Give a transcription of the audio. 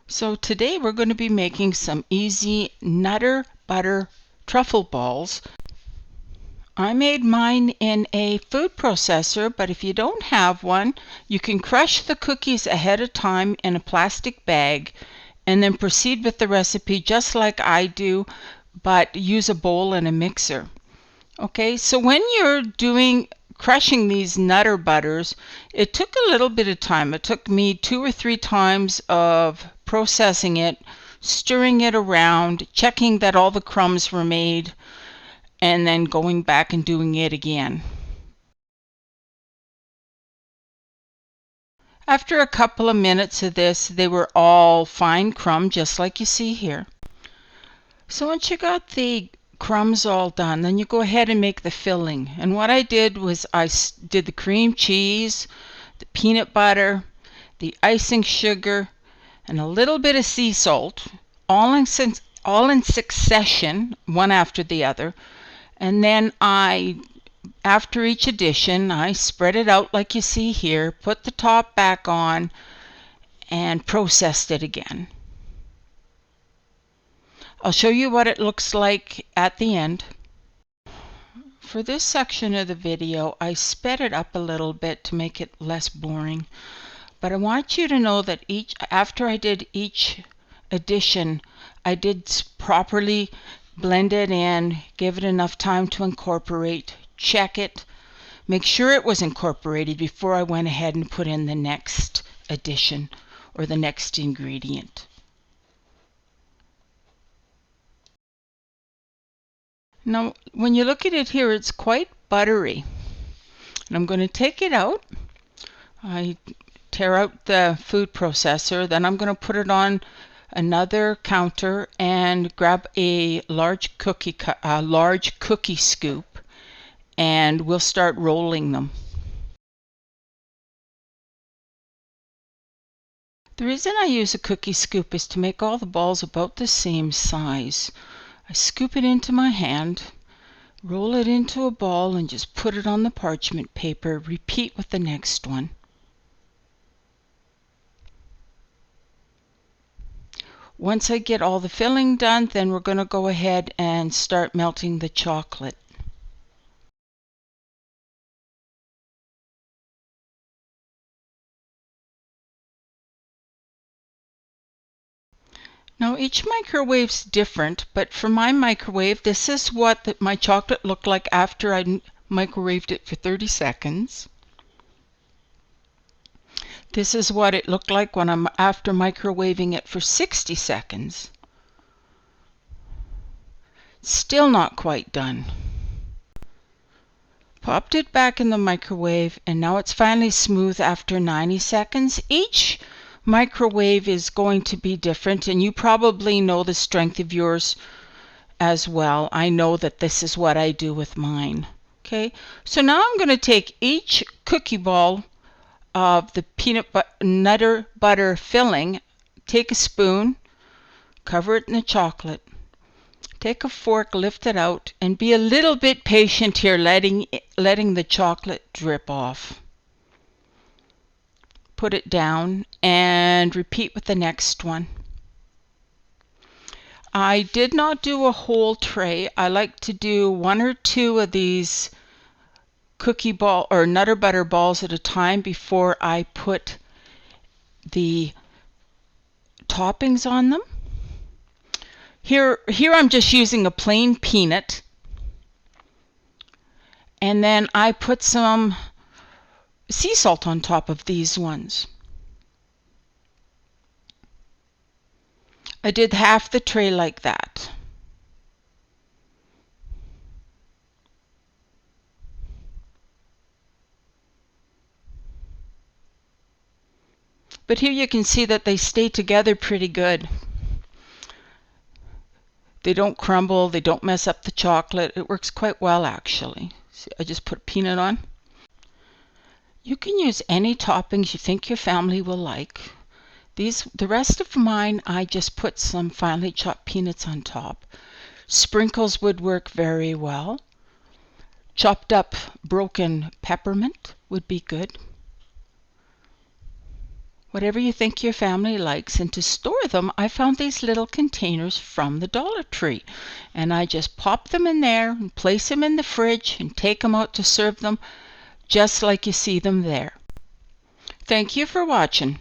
So today we're going to be making some easy Nutter Butter truffle balls. I made mine in a food processor, but if you don't have one, you can crush the cookies ahead of time in a plastic bag and then proceed with the recipe just like I do, but use a bowl and a mixer. Okay, so when you're crushing these Nutter Butters, it took a little bit of time. It took me 2 or 3 times of processing it, stirring it around, checking that all the crumbs were made, and then going back and doing it again. After a couple of minutes of this, they were all fine crumb, just like you see here. So once you got the crumbs all done, then you go ahead and make the filling. And what I did was I did the cream cheese, the peanut butter, the icing sugar, and a little bit of sea salt, all in succession, one after the other. And then after each addition, I spread it out like you see here, put the top back on, and processed it again. I'll show you what it looks like at the end. For this section of the video, I sped it up a little bit to make it less boring. But I want you to know that after I did each addition, I did properly blend it in, give it enough time to incorporate, check it, make sure it was incorporated before I went ahead and put in the next addition or the next ingredient. Now, when you look at it here, it's quite buttery. And I'm going to take it out. I tear out the food processor, then I'm going to put it on another counter and grab a large cookie scoop, and we'll start rolling them. The reason I use a cookie scoop is to make all the balls about the same size. I scoop it into my hand, roll it into a ball, and just put it on the parchment paper. Repeat with the next one. Once I get all the filling done, then we're going to go ahead and start melting the chocolate. Now each microwave's different, but for my microwave, this is what my chocolate looked like after I microwaved it for 30 seconds. This is what it looked like when I'm after microwaving it for 60 seconds. Still not quite done. Popped it back in the microwave, and now it's finally smooth after 90 seconds. Each microwave is going to be different, and you probably know the strength of yours as well. I know that this is what I do with mine. Okay, so now I'm going to take each cookie ball of the Nutter Butter filling, take a spoon, cover it in the chocolate, take a fork, lift it out, and be a little bit patient here, letting the chocolate drip off. Put it down and repeat with the next one. I did not do a whole tray. I like to do 1 or 2 of these cookie ball or Nutter Butter balls at a time before I put the toppings on them. Here I'm just using a plain peanut, and then I put some sea salt on top of these ones. I did half the tray like that. But here you can see that they stay together pretty good. They don't crumble, they don't mess up the chocolate. It works quite well actually. See, I just put peanut on. You can use any toppings you think your family will like. The rest of mine, I just put some finely chopped peanuts on top. Sprinkles would work very well. Chopped up broken peppermint would be good. whatever you think your family likes. And to store them, I found these little containers from the Dollar Tree, and I just pop them in there and place them in the fridge and take them out to serve them just like you see them there. Thank you for watching.